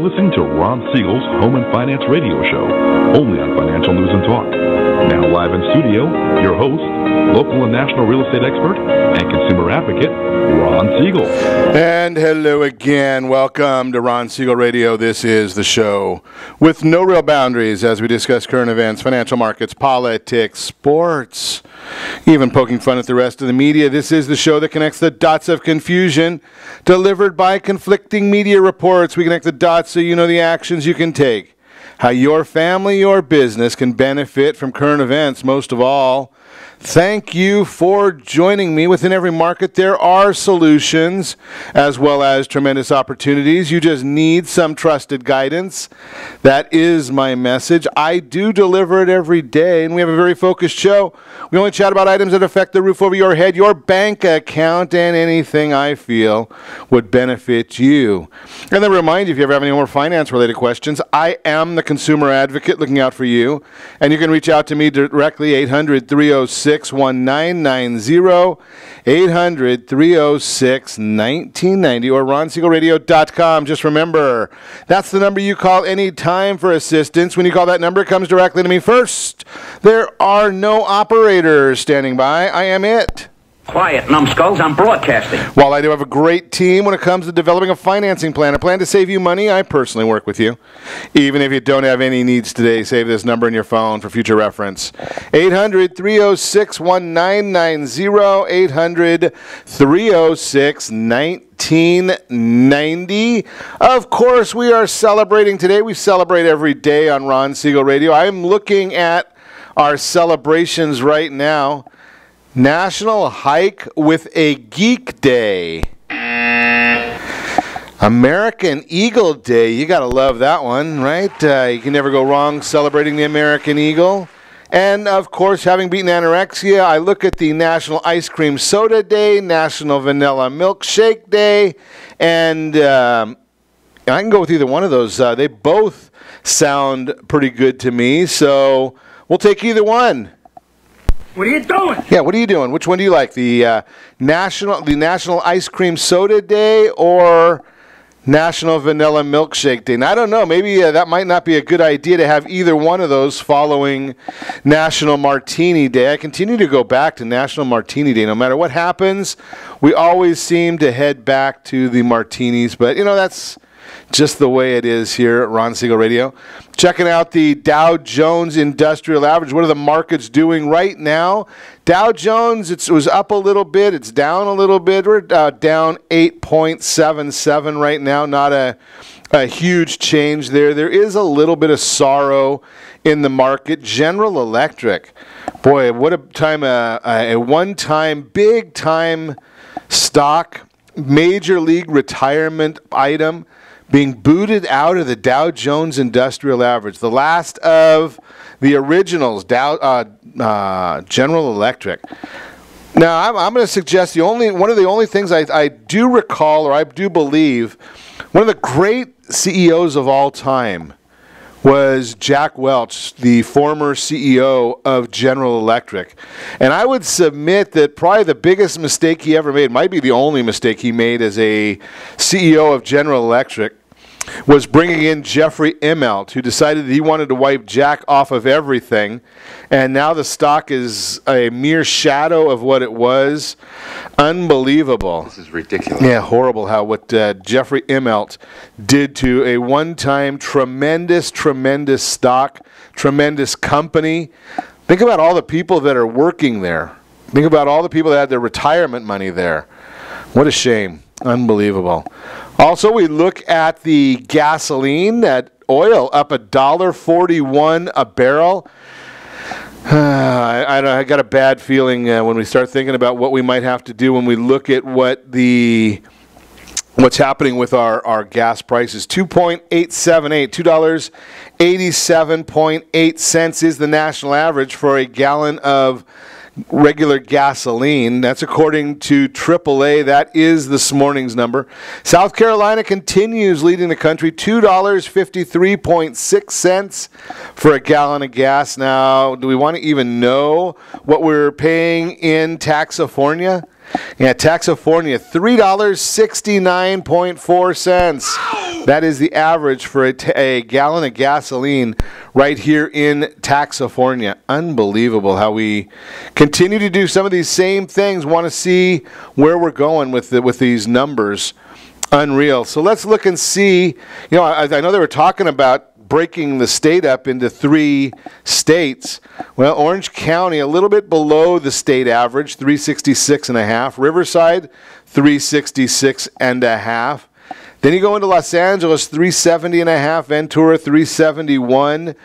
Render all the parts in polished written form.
listening to Ron Siegel's Home and Finance Radio Show, only on Financial News and Talk. Now live in studio, your host, local and national real estate expert and consumer advocate, Ron Siegel. And hello again. Welcome to Ron Siegel Radio. This is the show with no real boundaries as we discuss current events, financial markets, politics, sports, even poking fun at the rest of the media. This is the show that connects the dots of confusion delivered by conflicting media reports. We connect the dots so you know the actions you can take, how your family, your business can benefit from current events. Most of all, thank you for joining me. Within every market, there are solutions as well as tremendous opportunities. You just need some trusted guidance. That is my message. I do deliver it every day, and we have a very focused show. We only chat about items that affect the roof over your head, your bank account, and anything I feel would benefit you. And then remind you, if you ever have any more finance-related questions, I am the consumer advocate looking out for you. And you can reach out to me directly, 800-306-1990, 800-306-1990, or ronsiegelradio.com. Just remember, that's the number you call anytime for assistance. When you call that number, it comes directly to me first. There are no operators standing by. I am it. Quiet, numbskulls, I'm broadcasting. While I do have a great team when it comes to developing a financing plan, a plan to save you money, I personally work with you. Even if you don't have any needs today, save this number in your phone for future reference. 800-306-1990, 800-306-1990. Of course, we are celebrating today. We celebrate every day on Ron Siegel Radio. I'm looking at our celebrations right now. National Hike with a Geek Day. American Eagle Day. You got to love that one, right? You can never go wrong celebrating the American Eagle. And, of course, having beaten anorexia, I look at the National Ice Cream Soda Day, National Vanilla Milkshake Day, and I can go with either one of those. They both sound pretty good to me, so we'll take either one. What are you doing? Yeah, what are you doing? Which one do you like? The National Ice Cream Soda Day or National Vanilla Milkshake Day? Now, I don't know. Maybe that might not be a good idea to have either one of those following National Martini Day. I continue to go back to National Martini Day. No matter what happens, we always seem to head back to the martinis. But, you know, that's just the way it is here at Ron Siegel Radio. Checking out the Dow Jones Industrial Average. What are the markets doing right now? Dow Jones, it was up a little bit. It's down a little bit. We're down 8.77 right now. Not a huge change there. There is a little bit of sorrow in the market. General Electric, boy, what a time, a one-time, big-time stock, major league retirement item, being booted out of the Dow Jones Industrial Average. The last of the originals, General Electric. Now, I'm going to suggest one of the only things I do recall, or I do believe, one of the great CEOs of all time was Jack Welch, the former CEO of General Electric. And I would submit that probably the biggest mistake he ever made, might be the only mistake he made as a CEO of General Electric, was bringing in Jeffrey Immelt, who decided that he wanted to wipe Jack off of everything. And now the stock is a mere shadow of what it was. Unbelievable. This is ridiculous. Yeah, horrible how what Jeffrey Immelt did to a one-time tremendous, tremendous stock, tremendous company. Think about all the people that are working there. Think about all the people that had their retirement money there. What a shame. Unbelievable. Also, we look at the gasoline, that oil up $1.41 a barrel. I got a bad feeling when we start thinking about what we might have to do when we look at what's happening with our gas prices. $2.878, $2.87.8 is the national average for a gallon of regular gasoline. That's according to AAA. That is this morning's number. South Carolina continues leading the country, $2.53.6 for a gallon of gas. Now, do we want to even know what we're paying in Taxifornia? Yeah, California, $3.69.4. That is the average for a gallon of gasoline right here in California. Unbelievable how we continue to do some of these same things. Want to see where we're going with these numbers. Unreal. So let's look and see. You know, I know they were talking about breaking the state up into 3 states. Well, Orange County, a little bit below the state average, 366.5. Riverside, 366.5. Then you go into Los Angeles, 370.5. Ventura, 371.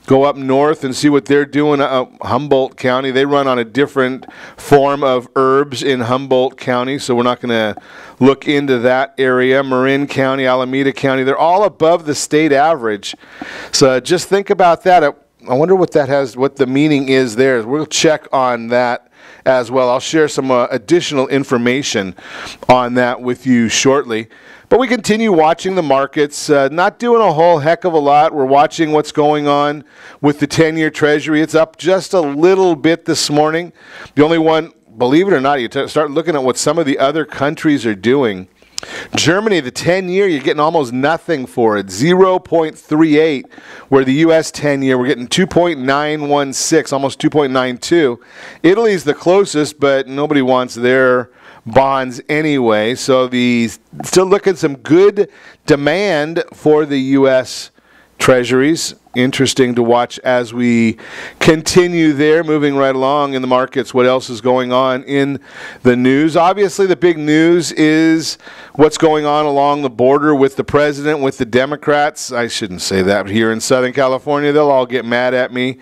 Go up north and see what they're doing. Humboldt County, they run on a different form of herbs in Humboldt County, so we're not going to look into that area. Marin County, Alameda County, they're all above the state average. So just think about that. I wonder what that has, what the meaning is there. We'll check on that as well. I'll share some additional information on that with you shortly. But we continue watching the markets, not doing a whole heck of a lot. We're watching what's going on with the 10-year Treasury. It's up just a little bit this morning. The only one, believe it or not, you start looking at what some of the other countries are doing. Germany, the 10-year, you're getting almost nothing for it, 0.38, where the U.S. 10-year, we're getting 2.916, almost 2.92. Italy's the closest, but nobody wants their bonds anyway. So still looking some good demand for the U.S. Treasuries. Interesting to watch as we continue there, moving right along in the markets. What else is going on in the news? Obviously, the big news is what's going on along the border with the president, with the Democrats. I shouldn't say that here in Southern California. They'll all get mad at me.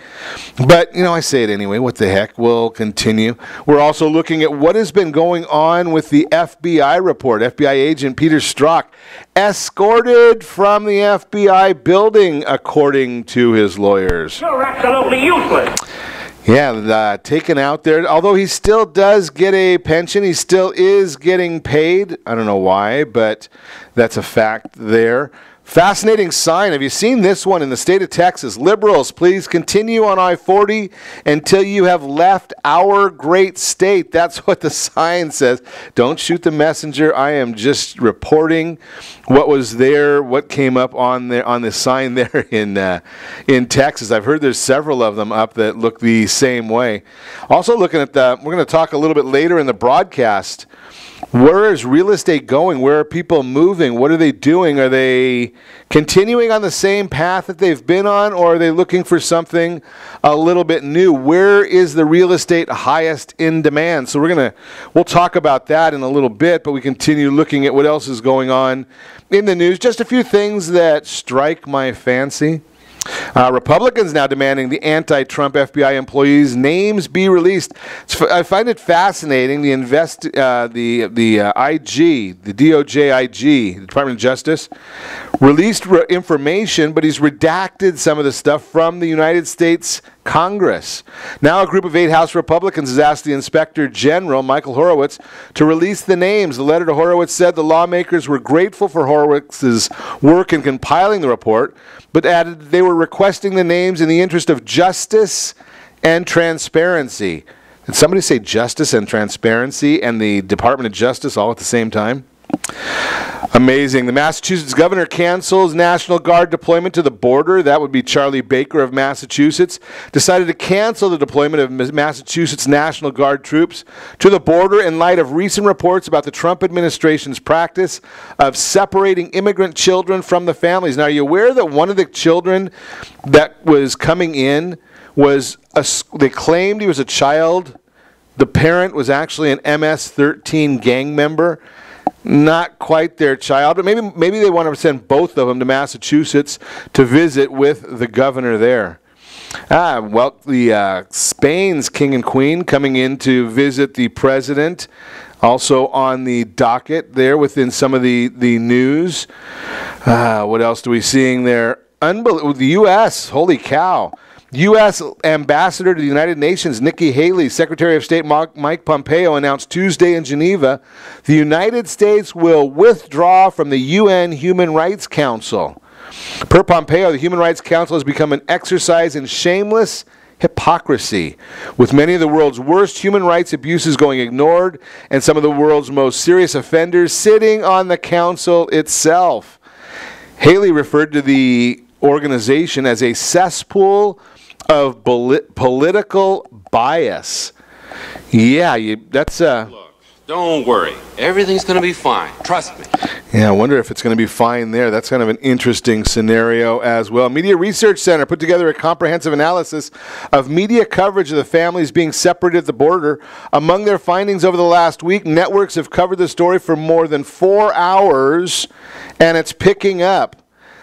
But, you know, I say it anyway. What the heck? We'll continue. We're also looking at what has been going on with the FBI report. FBI agent Peter Strzok escorted from the FBI building, according to his lawyers. You're absolutely useless. Yeah, taken out there. Although he still does get a pension, he still is getting paid. I don't know why, but that's a fact there. Fascinating sign. Have you seen this one in the state of Texas? Liberals, please continue on I-40 until you have left our great state. That's what the sign says. Don't shoot the messenger. I am just reporting what was there, what came up on the sign there in Texas. I've heard there's several of them up that look the same way. Also looking at we're going to talk a little bit later in the broadcast. Where is real estate going? Where are people moving? What are they doing? Are they continuing on the same path that they've been on, or are they looking for something a little bit new? Where is the real estate highest in demand? So we'll talk about that in a little bit, but we continue looking at what else is going on in the news. Just a few things that strike my fancy. Republicans now demanding the anti-Trump FBI employees' names be released. I find it fascinating. The IG, the DOJ IG, the Department of Justice, released information, but he's redacted some of the stuff from the United States Congress. Now a group of 8 House Republicans has asked the Inspector General, Michael Horowitz, to release the names. The letter to Horowitz said the lawmakers were grateful for Horowitz's work in compiling the report, but added they were requesting the names in the interest of justice and transparency. Did somebody say justice and transparency and the Department of Justice all at the same time? Amazing. The Massachusetts governor cancels National Guard deployment to the border. That would be Charlie Baker of Massachusetts. Decided to cancel the deployment of Massachusetts National Guard troops to the border in light of recent reports about the Trump administration's practice of separating immigrant children from the families. Now, are you aware that one of the children that was coming in was, they claimed he was a child. The parent was actually an MS-13 gang member. Not quite their child, but maybe they want to send both of them to Massachusetts to visit with the governor there. Well, the Spain's king and queen coming in to visit the president, also on the docket there within some of the news. What else do we seeing there? The U.S., holy cow. U.S. Ambassador to the United Nations Nikki Haley, Secretary of State Mike Pompeo announced Tuesday in Geneva the United States will withdraw from the UN Human Rights Council. Per Pompeo, the Human Rights Council has become an exercise in shameless hypocrisy, with many of the world's worst human rights abuses going ignored and some of the world's most serious offenders sitting on the council itself. Haley referred to the organization as a cesspool of political bias. Yeah, that's Look, don't worry. Everything's going to be fine. Trust me. Yeah, I wonder if it's going to be fine there. That's kind of an interesting scenario as well. Media Research Center put together a comprehensive analysis of media coverage of the families being separated at the border. Among their findings over the last week, networks have covered the story for more than 4 hours, and it's picking up.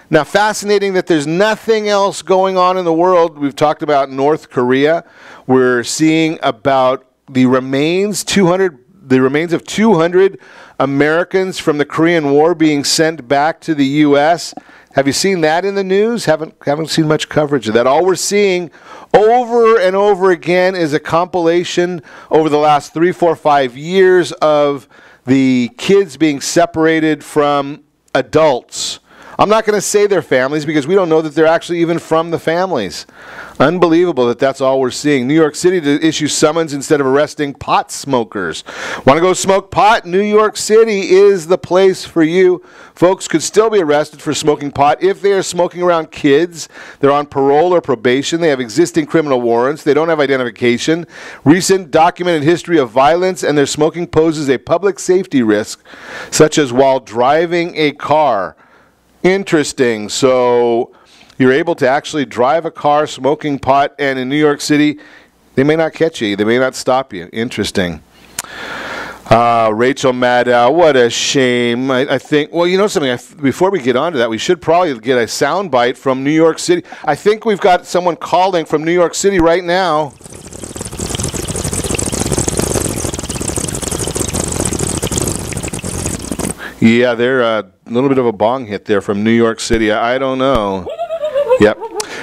Now, fascinating that there's nothing else going on in the world. We've talked about North Korea. We're seeing about the remains of 200 Americans from the Korean War being sent back to the U.S. Have you seen that in the news? Haven't seen much coverage of that. All we're seeing over and over again is a compilation over the last 3, 4, 5 years of the kids being separated from adults. I'm not going to say their families because we don't know that they're actually even from the families. Unbelievable that that's all we're seeing. New York City to issue summons instead of arresting pot smokers. Want to go smoke pot? New York City is the place for you. Folks could still be arrested for smoking pot if they are smoking around kids. They're on parole or probation. They have existing criminal warrants. They don't have identification. Recent documented history of violence, and their smoking poses a public safety risk, such as while driving a car. Interesting. So you're able to actually drive a car smoking pot, and in New York City, they may not catch you. They may not stop you. Interesting. Rachel Maddow, what a shame. I think, well, you know something, before we get on to that, we should probably get a soundbite from New York City. I think we've got someone calling from New York City right now. Yeah, they're a little bit of a bong hit there from New York City. I don't know. Yep.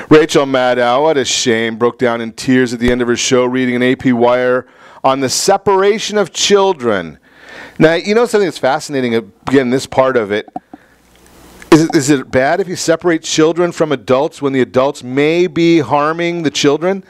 Rachel Maddow, what a shame, broke down in tears at the end of her show reading an AP Wire on the separation of children. Now, you know something that's fascinating, again, this part of it. Is it bad if you separate children from adults when the adults may be harming the children?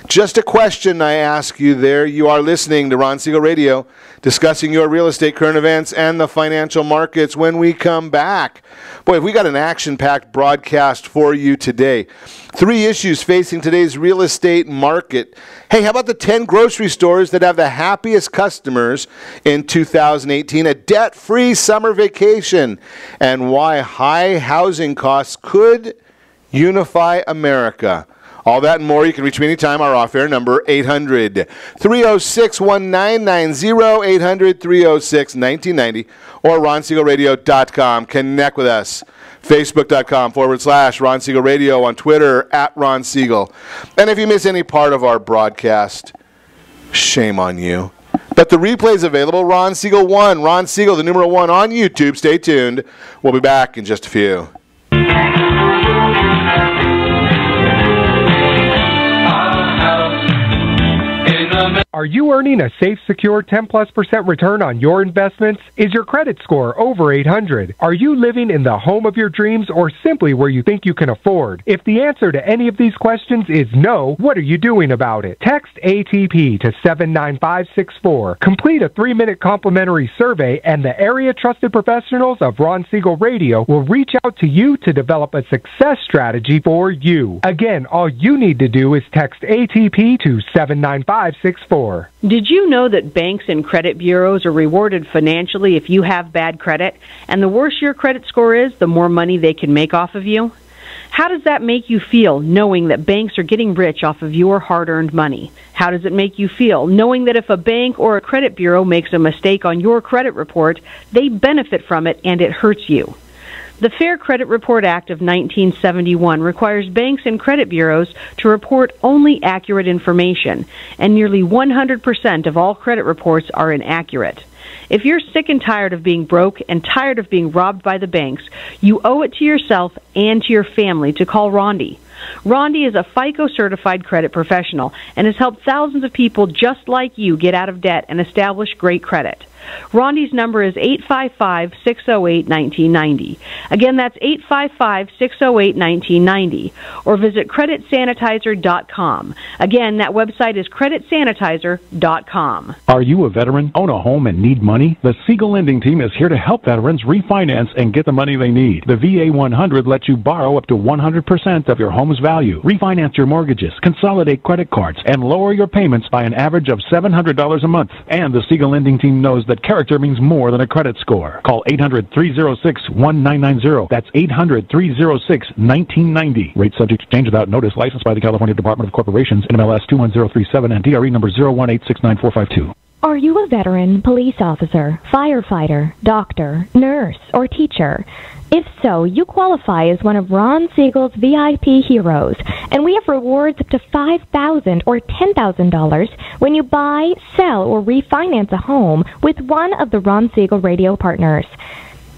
Just a question I ask you there. You are listening to Ron Siegel Radio, discussing your real estate, current events, and the financial markets. When we come back, boy, have we got an action-packed broadcast for you today. 3 issues facing today's real estate market. Hey, how about the 10 grocery stores that have the happiest customers in 2018, a debt-free summer vacation, and why high housing costs could unify America? All that and more. You can reach me anytime. Our off-air number, 800-306-1990, 800-306-1990, or RonSiegelRadio.com. Connect with us. Facebook.com/Ron Siegel Radio, on Twitter, @Ron Siegel. And if you miss any part of our broadcast, shame on you. But the replay is available, Ron Siegel 1, Ron Siegel, the numeral 1 on YouTube. Stay tuned. We'll be back in just a few. Are you earning a safe, secure 10+% return on your investments? Is your credit score over 800? Are you living in the home of your dreams or simply where you think you can afford? If the answer to any of these questions is no, what are you doing about it? Text ATP to 79564. Complete a 3-minute complimentary survey, and the area trusted professionals of Ron Siegel Radio will reach out to you to develop a success strategy for you. Again, all you need to do is text ATP to 79564. Did you know that banks and credit bureaus are rewarded financially if you have bad credit? And the worse your credit score is, the more money they can make off of you? How does that make you feel, knowing that banks are getting rich off of your hard-earned money? How does it make you feel, knowing that if a bank or a credit bureau makes a mistake on your credit report, they benefit from it and it hurts you? The Fair Credit Report Act of 1971 requires banks and credit bureaus to report only accurate information, and nearly 100% of all credit reports are inaccurate. If you're sick and tired of being broke and tired of being robbed by the banks, you owe it to yourself and to your family to call Rondi. Rondi is a FICO-certified credit professional and has helped thousands of people just like you get out of debt and establish great credit. Rondi's number is 855-608-1990. Again, that's 855-608-1990. Or visit creditsanitizer.com. Again, that website is creditsanitizer.com. Are you a veteran, own a home, and need money? The Siegel lending team is here to help veterans refinance and get the money they need. The VA 100 lets you borrow up to 100% of your home's value, refinance your mortgages, consolidate credit cards, and lower your payments by an average of $700 a month. And the Siegel lending team knows that character means more than a credit score. Call 800-306-1990. That's 800-306-1990. Rate subject to change without notice. Licensed by the California Department of Corporations, NMLS 21037, and DRE number 018694452. Are you a veteran, police officer, firefighter, doctor, nurse, or teacher? If so, you qualify as one of Ron Siegel's VIP heroes, and we have rewards up to $5,000 or $10,000 when you buy, sell, or refinance a home with one of the Ron Siegel radio partners.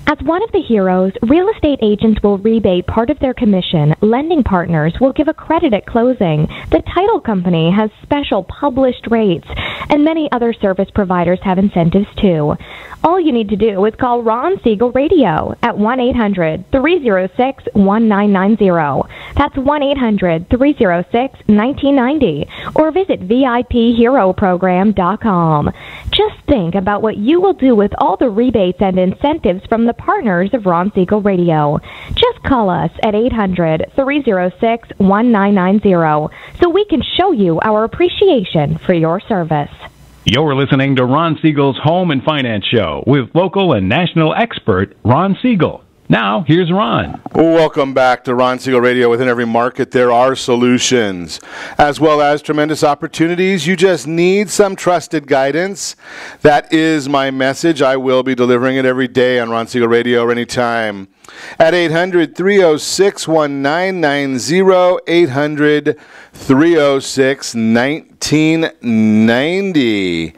As one of the heroes, real estate agents will rebate part of their commission. Lending partners will give a credit at closing. The title company has special published rates, and many other service providers have incentives too. All you need to do is call Ron Siegel Radio at 1-800-306-1990. That's 1-800-306-1990. Or visit VIPHeroProgram.com. Just think about what you will do with all the rebates and incentives from the partners of Ron Siegel Radio. Just call us at 800-306-1990 so we can show you our appreciation for your service. You're listening to Ron Siegel's Home and Finance Show with local and national expert Ron Siegel. Now, here's Ron. Welcome back to Ron Siegel Radio. Within every market, there are solutions, as well as tremendous opportunities. You just need some trusted guidance. That is my message. I will be delivering it every day on Ron Siegel Radio or anytime. At 800-306-1990, 800-306-1990.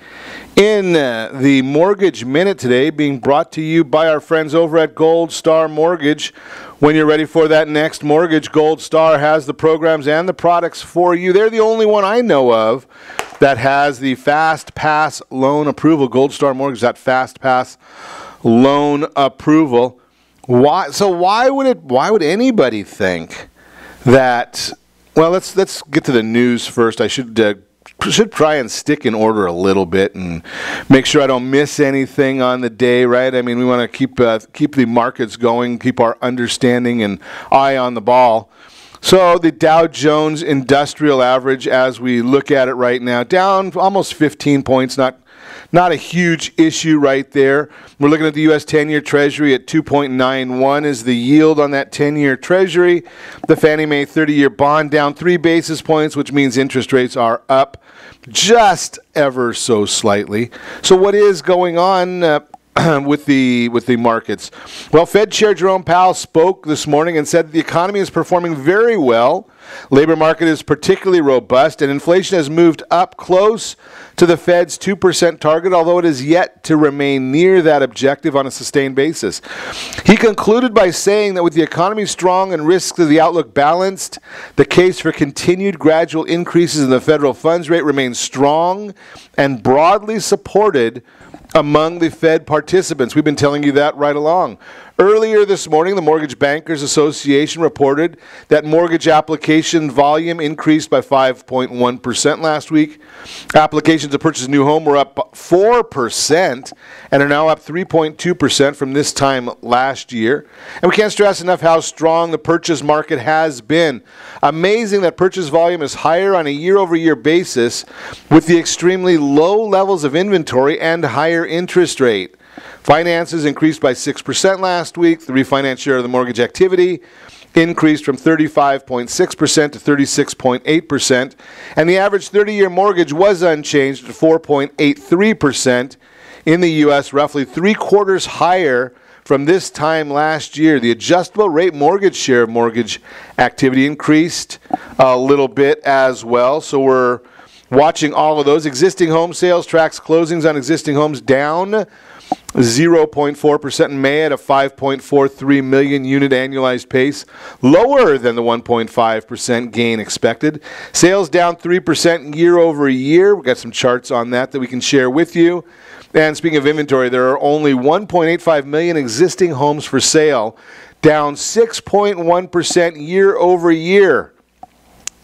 In the Mortgage Minute today, being brought to you by our friends over at Gold Star Mortgage. When you're ready for that next mortgage, Gold Star has the programs and the products for you. They're the only one I know of that has the Fast Pass loan approval. Gold Star Mortgage, that Fast Pass loan approval. Why would anybody think that? Well, let's get to the news first. I should try and stick in order a little bit and make sure I don't miss anything on the day, right? I mean, we want to keep the markets going, keep our understanding and eye on the ball. So the Dow Jones Industrial Average, as we look at it right now, down almost 15 points, not a huge issue right there. We're looking at the U.S. 10-year Treasury at 2.91 is the yield on that 10-year Treasury. The Fannie Mae 30-year bond down 3 basis points, which means interest rates are up just ever so slightly. So what is going on with the markets? Well, Fed Chair Jerome Powell spoke this morning and said the economy is performing very well. Labor market is particularly robust, and inflation has moved up close to the Fed's 2% target, although it is yet to remain near that objective on a sustained basis. He concluded by saying that with the economy strong and risks of the outlook balanced, the case for continued gradual increases in the federal funds rate remains strong and broadly supported among the Fed participants. We've been telling you that right along. Earlier this morning, the Mortgage Bankers Association reported that mortgage application volume increased by 5.1% last week. Applications to purchase a new home were up 4% and are now up 3.2% from this time last year. And we can't stress enough how strong the purchase market has been. Amazing that purchase volume is higher on a year-over-year basis with the extremely low levels of inventory and higher interest rate. Finances increased by 6% last week. The refinance share of the mortgage activity increased from 35.6% to 36.8%. And the average 30-year mortgage was unchanged at 4.83% in the U.S., roughly 3/4 higher from this time last year. The adjustable rate mortgage share of mortgage activity increased a little bit as well. So we're watching all of those. Existing home sales tracks closings on existing homes down 0.4% in May at a 5.43 million unit annualized pace, lower than the 1.5% gain expected. Sales down 3% year over year. We've got some charts on that we can share with you. And speaking of inventory, there are only 1.85 million existing homes for sale, down 6.1% year over year.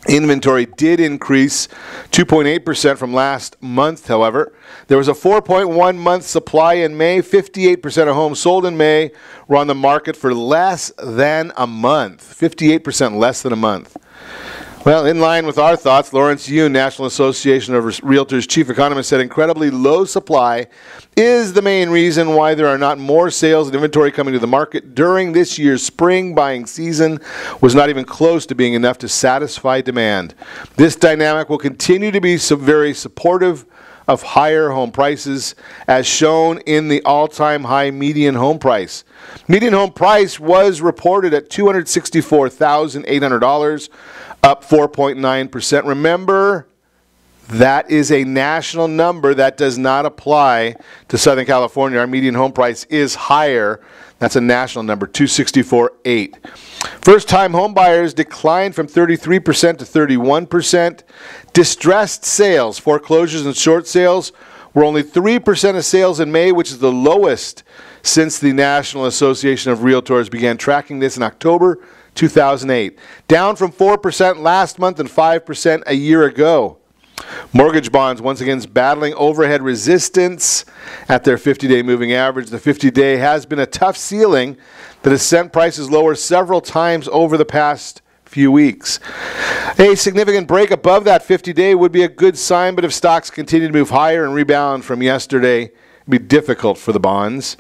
Inventory did increase 2.8% from last month, however. There was a 4.1 month supply in May. 58% of homes sold in May were on the market for less than a month. 58% less than a month. Well, in line with our thoughts, Lawrence Yun, National Association of Realtors chief economist, said incredibly low supply is the main reason why there are not more sales and inventory coming to the market during this year's spring buying season was not even close to being enough to satisfy demand. This dynamic will continue to be very supportive of higher home prices, as shown in the all-time high median home price. Median home price was reported at $264,800, up 4.9%. Remember, that is a national number. That does not apply to Southern California. Our median home price is higher. That's a national number, $264,800. First-time home buyers declined from 33% to 31%. Distressed sales, foreclosures and short sales, were only 3% of sales in May, which is the lowest since the National Association of Realtors began tracking this in October 2008, down from 4% last month and 5% a year ago. Mortgage bonds once again battling overhead resistance at their 50-day moving average. The 50-day has been a tough ceiling that has sent prices lower several times over the past few weeks. A significant break above that 50-day would be a good sign, but if stocks continue to move higher and rebound from yesterday, it'd be difficult for the bonds.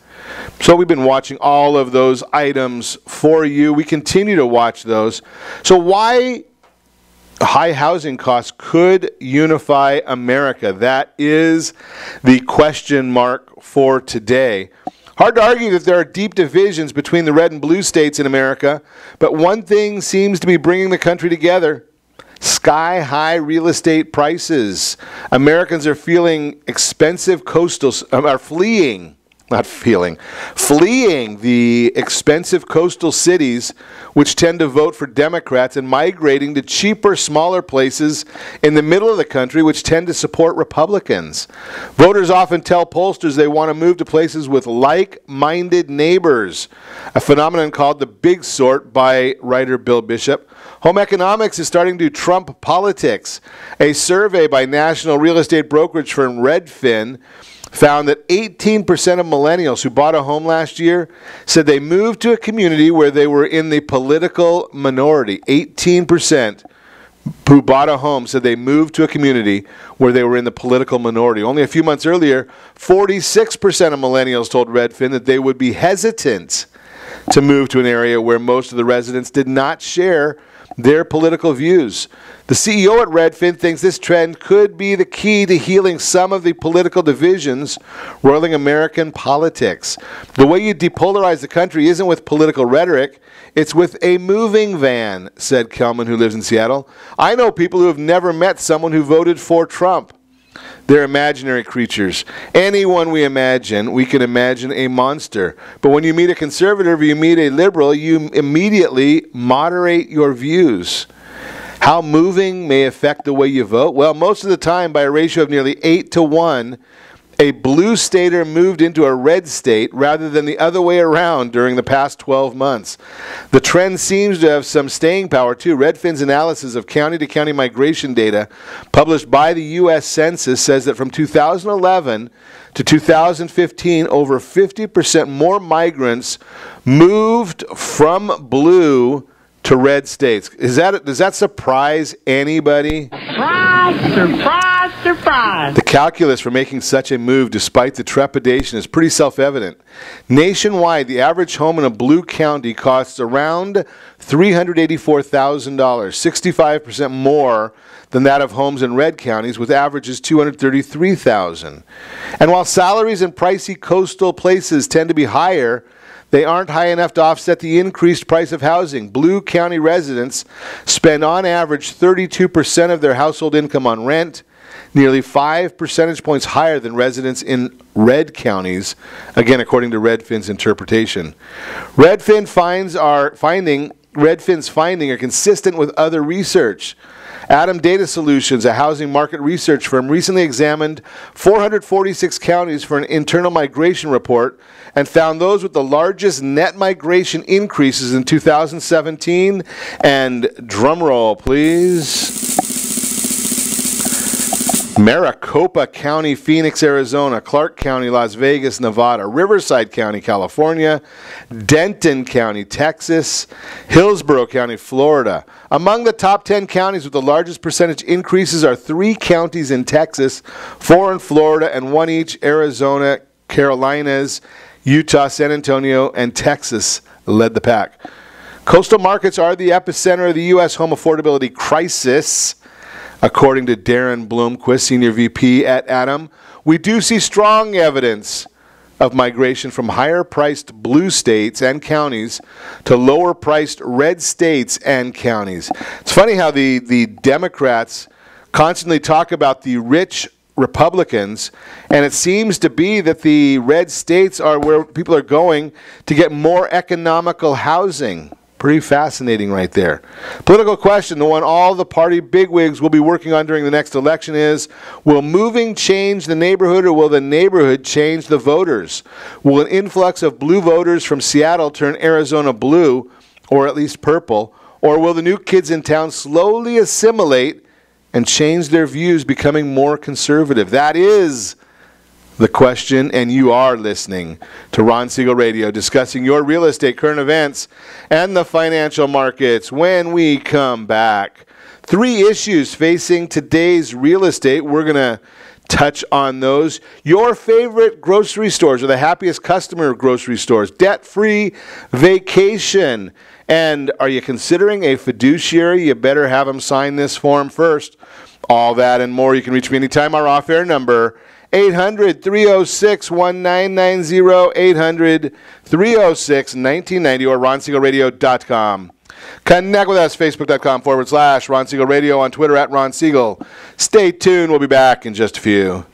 So we've been watching all of those items for you. We continue to watch those. So why high housing costs could unify America? That is the question mark for today. Hard to argue that there are deep divisions between the red and blue states in America, but one thing seems to be bringing the country together: sky-high real estate prices. Americans are feeling expensive fleeing the expensive coastal cities, which tend to vote for Democrats, and migrating to cheaper, smaller places in the middle of the country, which tend to support Republicans. Voters often tell pollsters they want to move to places with like-minded neighbors, a phenomenon called the big sort by writer Bill Bishop. Home economics is starting to trump politics. A survey by national real estate brokerage firm Redfin found that 18% of millennials who bought a home last year said they moved to a community where they were in the political minority. 18% who bought a home said they moved to a community where they were in the political minority. Only a few months earlier, 46% of millennials told Redfin that they would be hesitant to move to an area where most of the residents did not share their political views. The CEO at Redfin thinks this trend could be the key to healing some of the political divisions roiling American politics. The way you depolarize the country isn't with political rhetoric, it's with a moving van, said Kelman, who lives in Seattle. I know people who have never met someone who voted for Trump. They're imaginary creatures. Anyone we imagine, we can imagine a monster. But when you meet a conservative or you meet a liberal, you immediately moderate your views. How moving may affect the way you vote? Well, most of the time, by a ratio of nearly 8-to-1, a blue stater moved into a red state rather than the other way around during the past 12 months. The trend seems to have some staying power, too. Redfin's analysis of county-to-county migration data published by the U.S. Census says that from 2011 to 2015, over 50% more migrants moved from blue to red states. Does that surprise anybody? Surprise, surprise, surprise. The calculus for making such a move, despite the trepidation, is pretty self-evident. Nationwide, the average home in a blue county costs around $384,000, 65% more than that of homes in red counties, with averages $233,000. And while salaries in pricey coastal places tend to be higher, they aren't high enough to offset the increased price of housing. Blue County residents spend on average 32% of their household income on rent, nearly 5 percentage points higher than residents in red counties, again according to Redfin's interpretation. Redfin's finding are consistent with other research. Adam Data Solutions, a housing market research firm, recently examined 446 counties for an internal migration report and found those with the largest net migration increases in 2017. And drumroll, please. Maricopa County, Phoenix, Arizona; Clark County, Las Vegas, Nevada; Riverside County, California; Denton County, Texas; Hillsborough County, Florida. Among the top 10 counties with the largest percentage increases are 3 counties in Texas, 4 in Florida, and 1 each: Arizona, Carolinas, Utah, San Antonio, and Texas led the pack. Coastal markets are the epicenter of the U.S. home affordability crisis, according to Darren Bloomquist, Senior VP at Adam. We do see strong evidence of migration from higher-priced blue states and counties to lower-priced red states and counties. It's funny how the Democrats constantly talk about the rich Republicans, and it seems to be that the red states are where people are going to get more economical housing. Pretty fascinating right there. Political question, the one all the party bigwigs will be working on during the next election is, will moving change the neighborhood, or will the neighborhood change the voters? Will an influx of blue voters from Seattle turn Arizona blue, or at least purple? Or will the new kids in town slowly assimilate and change their views, becoming more conservative? That is the question, and you are listening to Ron Siegel Radio, discussing your real estate, current events, and the financial markets. When we come back, 3 issues facing today's real estate. We're going to touch on those. Your favorite grocery stores, or the happiest customer grocery stores, debt-free vacation. And are you considering a fiduciary? You better have them sign this form first. All that and more. You can reach me anytime. Our off-air number, 800-306-1990, 800-306-1990, or ronsiegelradio.com. Connect with us, facebook.com/Ron Siegel Radio, on Twitter @Ron Siegel. Stay tuned. We'll be back in just a few.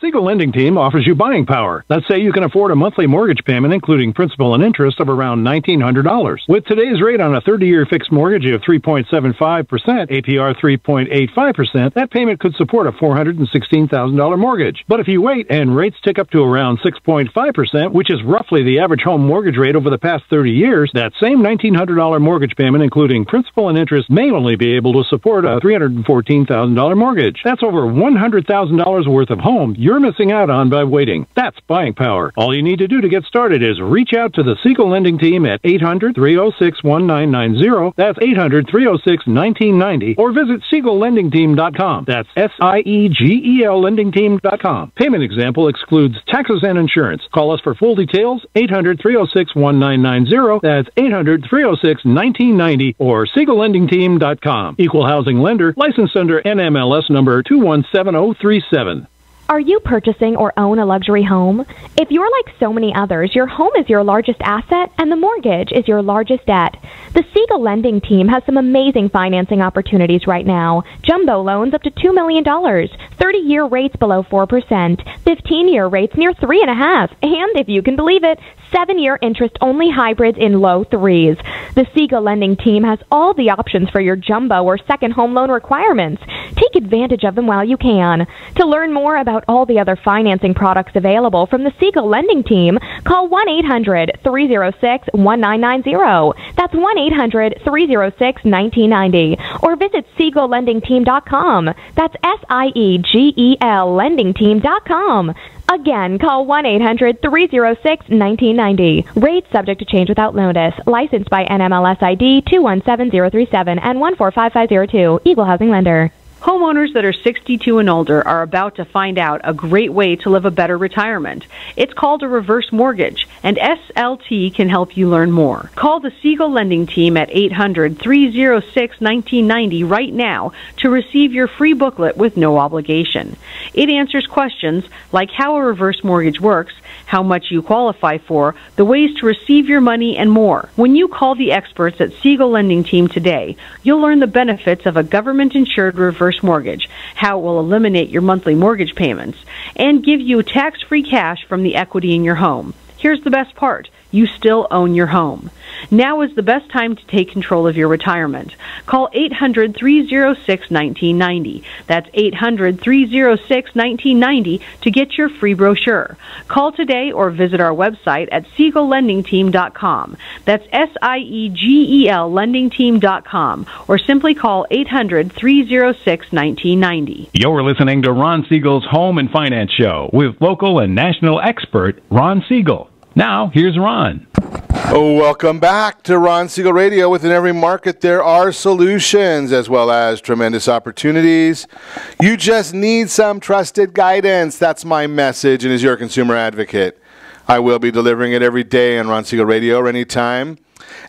Siegel Lending Team offers you buying power. Let's say you can afford a monthly mortgage payment, including principal and interest, of around $1,900. With today's rate on a 30-year fixed mortgage of 3.75%, APR 3.85%, that payment could support a $416,000 mortgage. But if you wait and rates tick up to around 6.5%, which is roughly the average home mortgage rate over the past 30 years, that same $1,900 mortgage payment, including principal and interest, may only be able to support a $314,000 mortgage. That's over $100,000 worth of home you're missing out on by waiting. That's buying power. All you need to do to get started is reach out to the Siegel Lending Team at 800-306-1990. That's 800-306-1990. Or visit SiegelLendingTeam.com. That's SIEGEL LendingTeam.com. Payment example excludes taxes and insurance. Call us for full details, 800-306-1990. That's 800-306-1990 or SiegelLendingTeam.com. Equal housing lender, licensed under NMLS number 217037. Are you purchasing or own a luxury home? If you're like so many others, your home is your largest asset and the mortgage is your largest debt. The Siegel Lending Team has some amazing financing opportunities right now. Jumbo loans up to $2 million, 30-year rates below 4%, 15-year rates near 3.5%, and if you can believe it, 7-year interest-only hybrids in low 3s. The Siegel Lending Team has all the options for your jumbo or second home loan requirements. Take advantage of them while you can. To learn more about all the other financing products available from the Siegel Lending Team, call 1-800-306-1990. That's 1-800-306-1990. Or visit SiegelLendingTeam.com. That's SIEGEL LendingTeam.com. Again, call 1-800-306-1990. Rates subject to change without notice. Licensed by NMLS ID 217037 and 145502. Equal housing lender. Homeowners that are 62 and older are about to find out a great way to live a better retirement. It's called a reverse mortgage, and SLT can help you learn more. Call the Siegel lending team at 800-306-1990 right now to receive your free booklet with no obligation. It answers questions like how a reverse mortgage works, how much you qualify for, the ways to receive your money, and more. When you call the experts at Siegel lending team today, you'll learn the benefits of a government-insured reverse mortgage, how it will eliminate your monthly mortgage payments, and give you tax-free cash from the equity in your home. Here's the best part. You still own your home. Now is the best time to take control of your retirement. Call 800-306-1990. That's 800-306-1990 to get your free brochure. Call today or visit our website at SiegelLendingTeam.com. That's SIEGEL LendingTeam.com, or simply call 800-306-1990. You're listening to Ron Siegel's Home and Finance Show with local and national expert Ron Siegel. Now, here's Ron. Oh, welcome back to Ron Siegel Radio. Within every market, there are solutions as well as tremendous opportunities. You just need some trusted guidance. That's my message, and as your consumer advocate, I will be delivering it every day on Ron Siegel Radio or anytime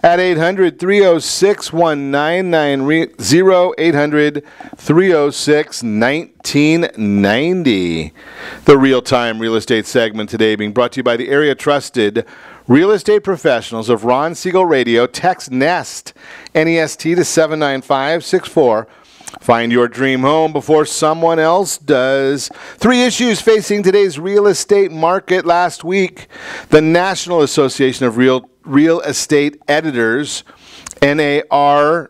at 800-306-1990, 800-306-1990. The real-time real estate segment today being brought to you by the area trusted real estate professionals of Ron Siegel Radio. Text NEST, N-E-S-T, to 79564. Find your dream home before someone else does. 3 issues facing today's real estate market last week. The National Association of Real Estate Editors, NAREE,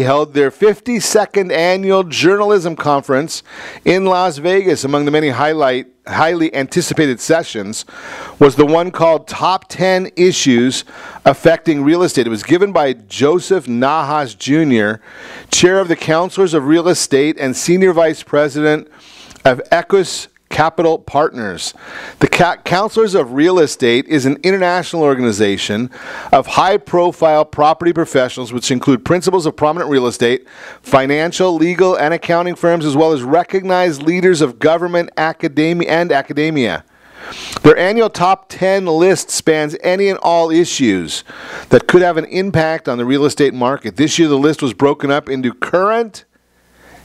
held their 52nd annual journalism conference in Las Vegas. Among the many highly anticipated sessions was the one called Top 10 Issues Affecting Real Estate. It was given by Joseph Nahas Jr., Chair of the Counselors of Real Estate and Senior Vice President of Equus Capital Partners. The Counselors of Real Estate is an international organization of high-profile property professionals, which include principals of prominent real estate, financial, legal, and accounting firms, as well as recognized leaders of government, academia. Their annual top 10 list spans any and all issues that could have an impact on the real estate market. This year, the list was broken up into current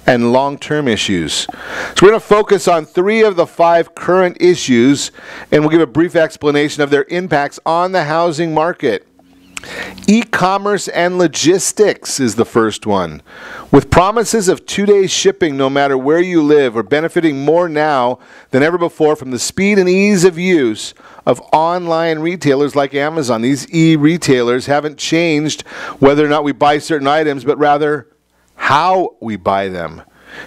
and long-term issues. So we're going to focus on 3 of the 5 current issues, and we'll give a brief explanation of their impacts on the housing market. E-commerce and logistics is the first one. With promises of 2-day shipping no matter where you live, we're benefiting more now than ever before from the speed and ease of use of online retailers like Amazon. These e-retailers haven't changed whether or not we buy certain items, but rather how we buy them.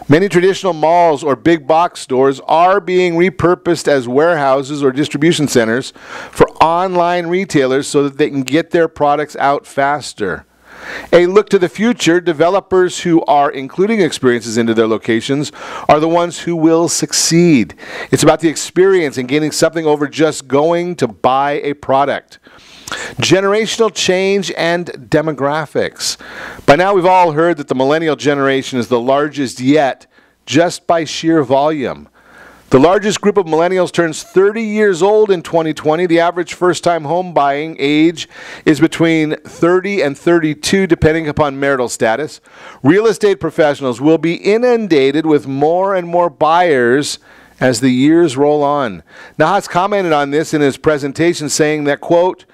Many traditional malls or big box stores are being repurposed as warehouses or distribution centers for online retailers so that they can get their products out faster. A look to the future, developers who are including experiences into their locations are the ones who will succeed. It's about the experience and gaining something over just going to buy a product. Generational change and demographics. By now we've all heard that the millennial generation is the largest yet, just by sheer volume. The largest group of millennials turns 30 years old in 2020. The average first-time home buying age is between 30 and 32, depending upon marital status. Real estate professionals will be inundated with more and more buyers as the years roll on. Nahas commented on this in his presentation, saying that, quote,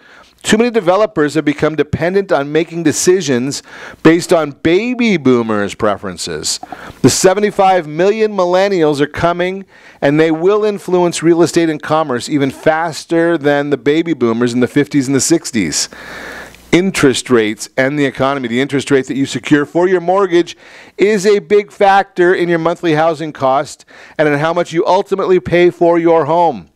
"Too many developers have become dependent on making decisions based on baby boomers' preferences. The 75 million millennials are coming, and they will influence real estate and commerce even faster than the baby boomers in the 50s and the 60s. Interest rates and the economy. The interest rate that you secure for your mortgage is a big factor in your monthly housing cost and in how much you ultimately pay for your home.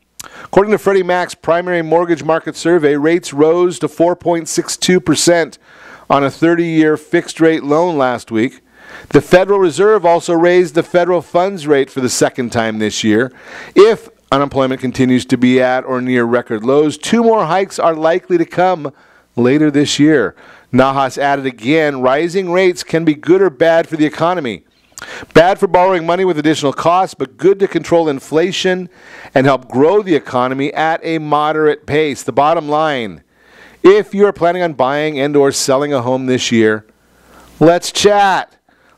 According to Freddie Mac's primary mortgage market survey, rates rose to 4.62% on a 30-year fixed-rate loan last week. The Federal Reserve also raised the federal funds rate for the second time this year. If unemployment continues to be at or near record lows, 2 more hikes are likely to come later this year. Nahas added again, rising rates can be good or bad for the economy. Bad for borrowing money with additional costs, but good to control inflation and help grow the economy at a moderate pace. The bottom line, if you are planning on buying and or selling a home this year, let's chat.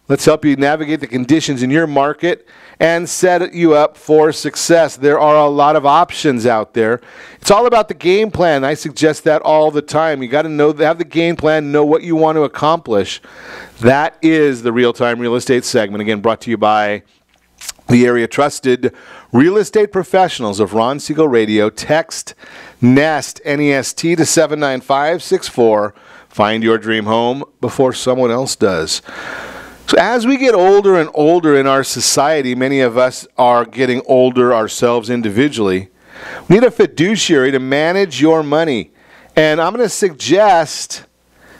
Let's help you navigate the conditions in your market and set you up for success. There are a lot of options out there. It's all about the game plan. I suggest that all the time. You got to have the game plan, know what you want to accomplish. That is the Real-Time Real Estate segment, again brought to you by the area trusted real estate professionals of Ron Siegel Radio. Text NEST, N-E-S-T, to 79564. Find your dream home before someone else does. So as we get older and older in our society, many of us are getting older ourselves individually. We need a fiduciary to manage your money. And I'm going to suggest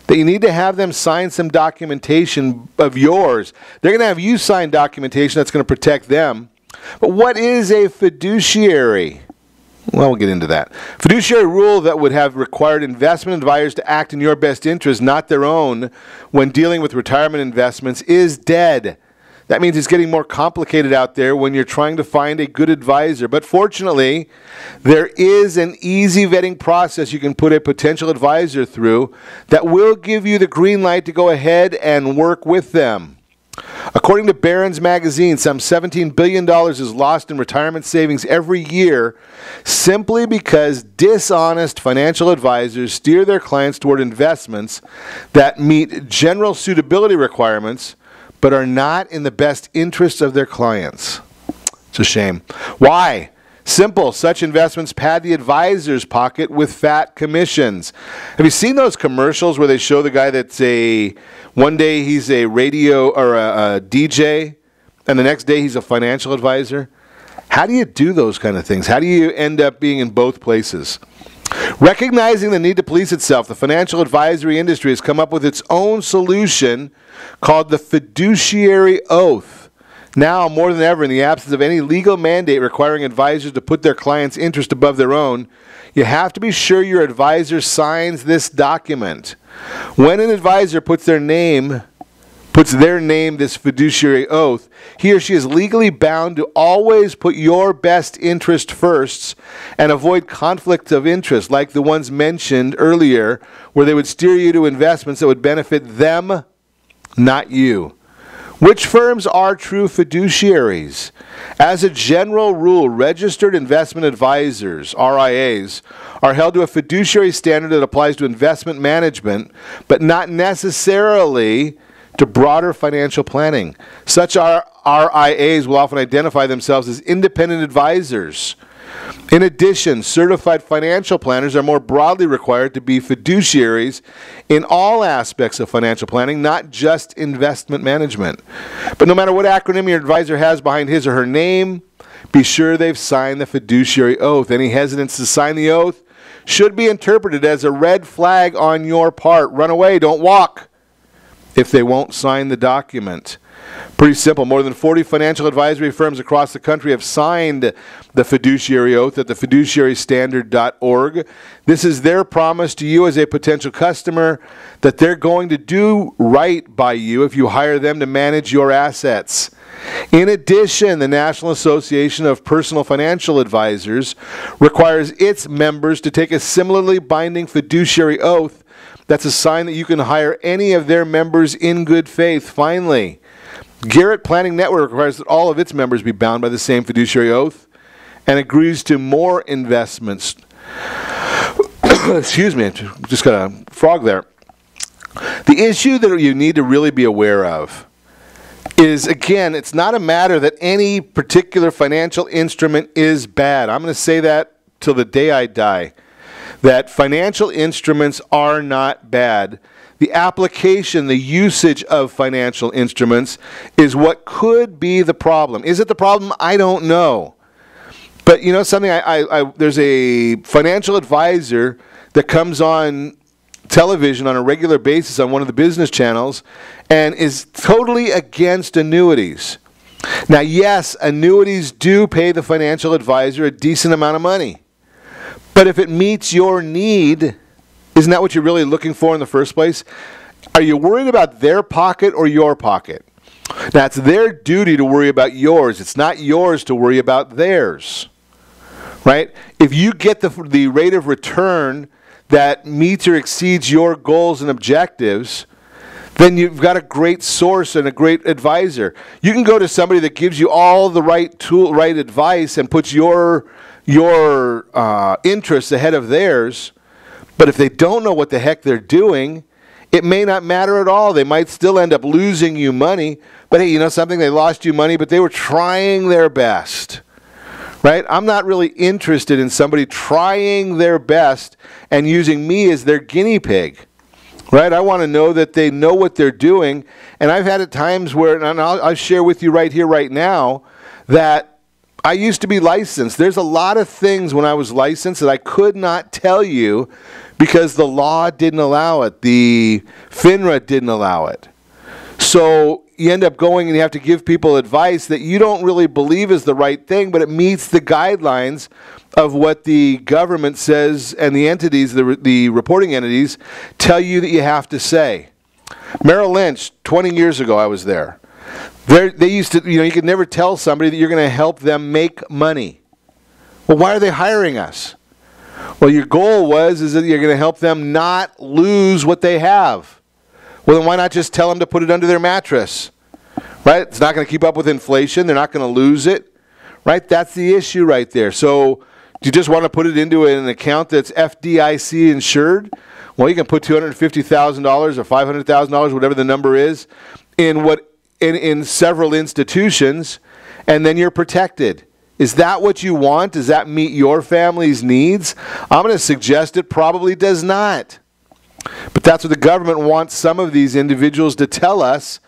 that you need to have them sign some documentation of yours. They're going to have you sign documentation that's going to protect them. But what is a fiduciary? Well, we'll get into that. Fiduciary rule that would have required investment advisors to act in your best interest, not their own, when dealing with retirement investments is dead. That means it's getting more complicated out there when you're trying to find a good advisor. But fortunately, there is an easy vetting process you can put a potential advisor through that will give you the green light to go ahead and work with them. According to Barron's magazine, some $17 billion is lost in retirement savings every year simply because dishonest financial advisors steer their clients toward investments that meet general suitability requirements but are not in the best interests of their clients. It's a shame. Why? Simple. Such investments pad the advisor's pocket with fat commissions. Have you seen those commercials where they show the guy that's one day he's a radio or a DJ and the next day he's a financial advisor? How do you do those kind of things? How do you end up being in both places? Recognizing the need to police itself, the financial advisory industry has come up with its own solution called the fiduciary oath. Now, more than ever, in the absence of any legal mandate requiring advisors to put their clients' interest above their own, you have to be sure your advisor signs this document. When an advisor puts their name, this fiduciary oath, he or she is legally bound to always put your best interest first and avoid conflicts of interest like the ones mentioned earlier, where they would steer you to investments that would benefit them, not you. Which firms are true fiduciaries? As a general rule, registered investment advisors, RIAs, are held to a fiduciary standard that applies to investment management, but not necessarily to broader financial planning. Such RIAs will often identify themselves as independent advisors. In addition, certified financial planners are more broadly required to be fiduciaries in all aspects of financial planning, not just investment management. But no matter what acronym your advisor has behind his or her name, be sure they've signed the fiduciary oath. Any hesitance to sign the oath should be interpreted as a red flag on your part. Run away, don't walk, if they won't sign the document. Pretty simple. More than 40 financial advisory firms across the country have signed the fiduciary oath at the fiduciarystandard.org. This is their promise to you as a potential customer that they're going to do right by you if you hire them to manage your assets. In addition, the National Association of Personal Financial Advisors requires its members to take a similarly binding fiduciary oath. That's a sign that you can hire any of their members in good faith. Finally, Garrett Planning Network requires that all of its members be bound by the same fiduciary oath and agrees to more investments. Excuse me, just got a frog there. The issue that you need to really be aware of is, again, it's not a matter that any particular financial instrument is bad. I'm going to say that till the day I die, that financial instruments are not bad. The application, the usage of financial instruments is what could be the problem. Is it the problem? I don't know. But you know something, there's a financial advisor that comes on television on a regular basis on one of the business channels and is totally against annuities. Now, yes, annuities do pay the financial advisor a decent amount of money. But if it meets your need, isn't that what you're really looking for in the first place? Are you worried about their pocket or your pocket? Now, it's their duty to worry about yours. It's not yours to worry about theirs. Right? If you get the rate of return that meets or exceeds your goals and objectives, then you've got a great source and a great advisor. You can go to somebody that gives you all the right advice and puts your interests ahead of theirs, but if they don't know what the heck they're doing, it may not matter at all. They might still end up losing you money, but hey, you know something? They lost you money, but they were trying their best. Right? I'm not really interested in somebody trying their best and using me as their guinea pig. Right? I want to know that they know what they're doing. And I've had at times where, and I'll share with you right here, right now, that I used to be licensed. There's a lot of things when I was licensed that I could not tell you because the law didn't allow it. The FINRA didn't allow it. So you end up going and you have to give people advice that you don't really believe is the right thing, but it meets the guidelines of what the government says and the entities, the reporting entities, tell you that you have to say. Merrill Lynch, 20 years ago I was there. They used to, you could never tell somebody that you're going to help them make money. Well, why are they hiring us? Well, your goal is that you're going to help them not lose what they have. Well, then why not just tell them to put it under their mattress? Right? It's not going to keep up with inflation. They're not going to lose it. Right? That's the issue right there. So do you just want to put it into an account that's FDIC insured? Well, you can put $250,000 or $500,000, whatever the number is, in several institutions, and then you're protected. Is that what you want? Does that meet your family's needs? I'm going to suggest it probably does not. But that's what the government wants some of these individuals to tell us,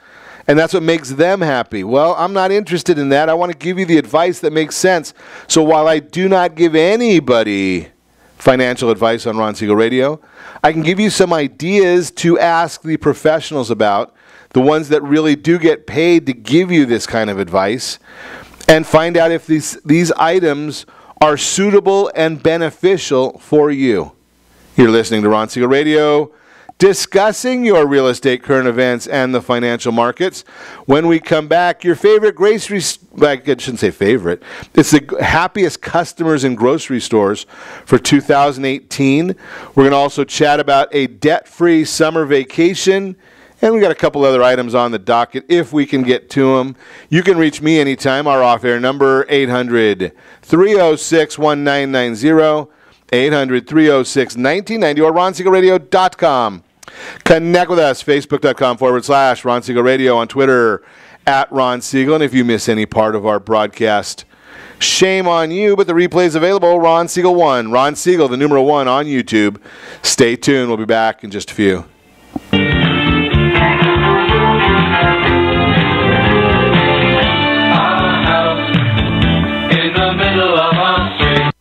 and that's what makes them happy. Well, I'm not interested in that. I want to give you the advice that makes sense. So while I do not give anybody financial advice on Ron Siegel Radio, I can give you some ideas to ask the professionals about, the ones that really do get paid to give you this kind of advice, and find out if these items are suitable and beneficial for you. You're listening to Ron Siegel Radio, discussing your real estate current events and the financial markets. When we come back, your favorite grocery, I shouldn't say favorite, it's the happiest customers in grocery stores for 2018. We're going to also chat about a debt-free summer vacation, and we got a couple other items on the docket if we can get to them. You can reach me anytime. Our off-air number, 800-306-1990. 800-306-1990 or RonSiegelRadio.com. Connect with us, Facebook.com/Ron Siegel Radio, on Twitter @Ron Siegel. And if you miss any part of our broadcast, shame on you, but the replay is available. Ron Siegel 1, Ron Siegel, the numeral 1 on YouTube. Stay tuned. We'll be back in just a few.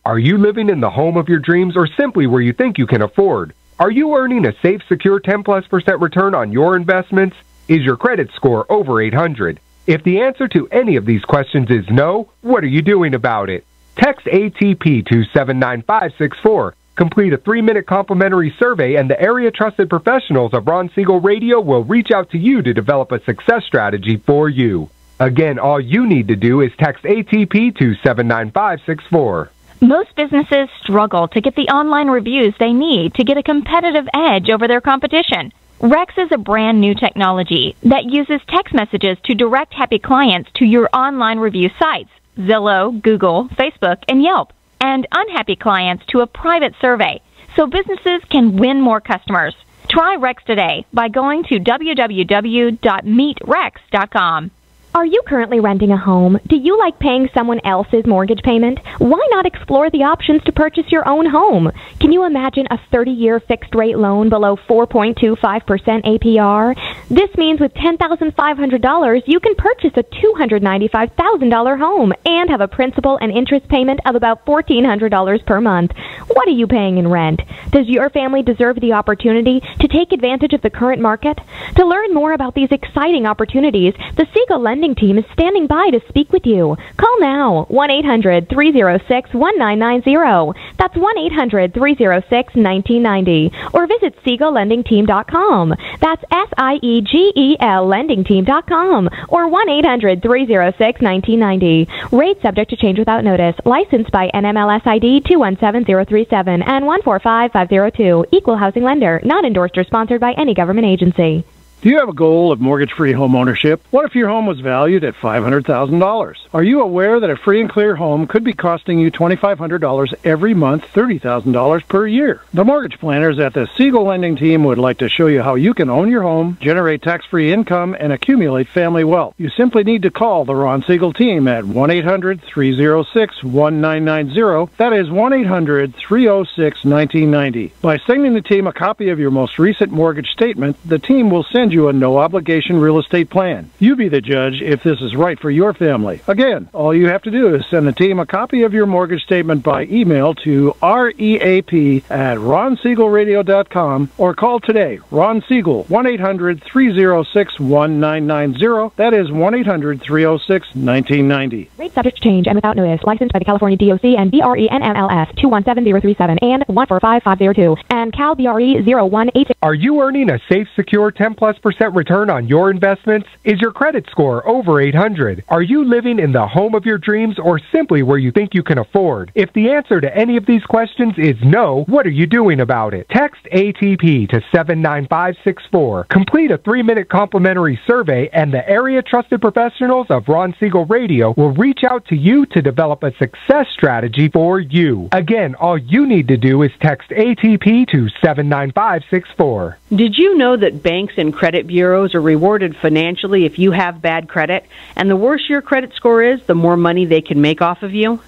Are you living in the home of your dreams or simply where you think you can afford? Are you earning a safe, secure 10+% return on your investments? Is your credit score over 800? If the answer to any of these questions is no, what are you doing about it? Text ATP to 79564. Complete a 3-minute complimentary survey, and the area-trusted professionals of Ron Siegel Radio will reach out to you to develop a success strategy for you. Again, all you need to do is text ATP to 79564. Most businesses struggle to get the online reviews they need to get a competitive edge over their competition. Rex is a brand new technology that uses text messages to direct happy clients to your online review sites, Zillow, Google, Facebook, and Yelp, and unhappy clients to a private survey, so businesses can win more customers. Try Rex today by going to www.meetrex.com. Are you currently renting a home? Do you like paying someone else's mortgage payment? Why not explore the options to purchase your own home? Can you imagine a 30-year fixed-rate loan below 4.25% APR? This means with $10,500, you can purchase a $295,000 home and have a principal and interest payment of about $1,400 per month. What are you paying in rent? Does your family deserve the opportunity to take advantage of the current market? To learn more about these exciting opportunities, the Siegel Lending Lending Team is standing by to speak with you. Call now, 1-800-306-1990. That's 1-800-306-1990. Or visit SiegelLendingTeam.com. That's SIEGEL LendingTeam.com. Or 1-800-306-1990. Rate subject to change without notice. Licensed by NMLS ID 217037 and 145502. Equal housing lender. Not endorsed or sponsored by any government agency. Do you have a goal of mortgage-free home ownership? What if your home was valued at $500,000? Are you aware that a free and clear home could be costing you $2,500 every month, $30,000 per year? The mortgage planners at the Siegel Lending Team would like to show you how you can own your home, generate tax-free income, and accumulate family wealth. You simply need to call the Ron Siegel team at 1-800-306-1990. That is 1-800-306-1990. By sending the team a copy of your most recent mortgage statement, the team will send you a no-obligation real estate plan. You be the judge if this is right for your family. Again, all you have to do is send the team a copy of your mortgage statement by email to reap@ronsiegelradio.com or call today. Ron Siegel, 1-800-306-1990. That is 1-800-306-1990. Rate subject to change and without notice. Licensed by the California DOC and BRENMLS 217037 and 145502 and Cal BRE 0186. Are you earning a safe, secure 10+% return on your investments? Is your credit score over 800? Are you living in the home of your dreams or simply where you think you can afford? If the answer to any of these questions is no, what are you doing about it? Text ATP to 79564. Complete a 3-minute complimentary survey and the area trusted professionals of Ron Siegel Radio will reach out to you to develop a success strategy for you. Again, all you need to do is text ATP to 79564. Did you know that banks and credit bureaus are rewarded financially if you have bad credit? And the worse your credit score is, the more money they can make off of you?